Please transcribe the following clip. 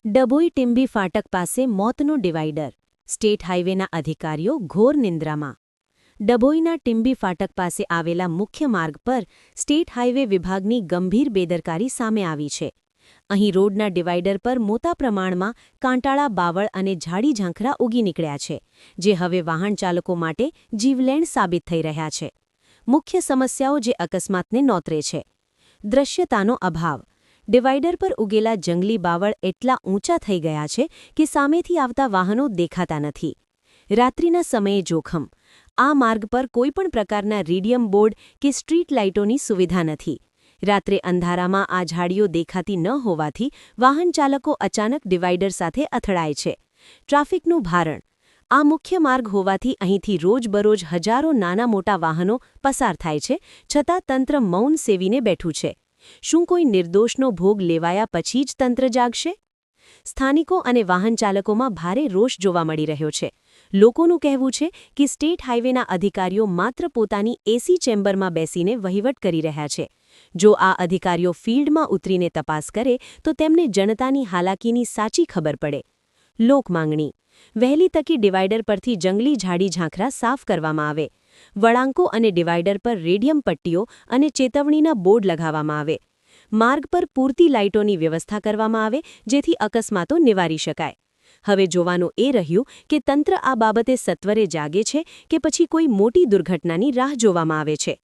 ડભોઈ ટીંબી ફાટક પાસે મોતનું divider. State હાઈવેના અધિકારીઓ ઘોર નિંદ્રામાં. ડભોઈના ટીંબી ફાટક પાસે આવેલા મુખ્ય માર્ગ પર સ્ટેટ હાઈવે વિભાગની ગંભીર બેદરકારી સામે આવી છે. અહીં રોડના ડિવાઈડર પર મોટા પ્રમાણમાં કાંટાળા બાવળ અને ઝાડી ઝાંખરા ઉગી નીકળ્યા છે, જે હવે વાહન ચાલકો માટે જીવલેણ સાબિત થઈ રહ્યા છે. મુખ્ય સમસ્યાઓ જે અકસ્માતને નોતરે છે: દૃશ્યતાનો અભાવ. ડિવાઈડર પર ઉગેલા જંગલી બાવળ એટલા ઊંચા થઈ ગયા છે કે સામેથી આવતા વાહનો દેખાતા નથી. રાત્રિના સમયે જોખમ. આ માર્ગ પર કોઈપણ પ્રકારના રેડિયમ બોર્ડ કે સ્ટ્રીટ લાઇટોની સુવિધા નથી. રાત્રે અંધારામાં આ ઝાડીઓ દેખાતી ન હોવાથી વાહન ચાલકો અચાનક ડિવાઈડર સાથે અથડાય છે. ટ્રાફિકનું ભારણ. આ મુખ્ય માર્ગ હોવાથી અહીંથી રોજબરોજ હજારો નાના મોટા વાહનો પસાર થાય છે, છતાં તંત્ર મૌન સેવીને બેઠું છે. શું કોઈ નિર્દોષનો ભોગ લેવાયા પછી જ તંત્ર જાગશે? સ્થાનિકો અને વાહન ચાલકોમાં ભારે રોષ જોવા મળી રહ્યો છે. લોકોનું કહેવું છે કે સ્ટેટ હાઈવેના અધિકારીઓ માત્ર પોતાની એસી ચેમ્બરમાં બેસીને વહીવટ કરી રહ્યા છે. જો આ અધિકારીઓ ફિલ્ડમાં ઉતરીને તપાસ કરે તો તેમને જનતાની હાલાકીની સાચી ખબર પડે. લોકમાંગણી. વહેલી તકે ડિવાઈડર પરથી જંગલી ઝાડી ઝાંખરા સાફ કરવામાં આવે. વળાંકો અને ડિવાઈડર પર રેડિયમ પટ્ટીઓ અને ચેતવણીના બોર્ડ લગાવવામાં આવે. માર્ગ પર પૂરતી લાઇટોની વ્યવસ્થા કરવામાં આવે, જેથી અકસ્માતો નિવારી શકાય. હવે જોવાનું એ રહ્યું કે તંત્ર આ બાબતે સત્વરે જાગે છે કે પછી કોઈ મોટી દુર્ઘટનાની રાહ જોવામાં આવે છે.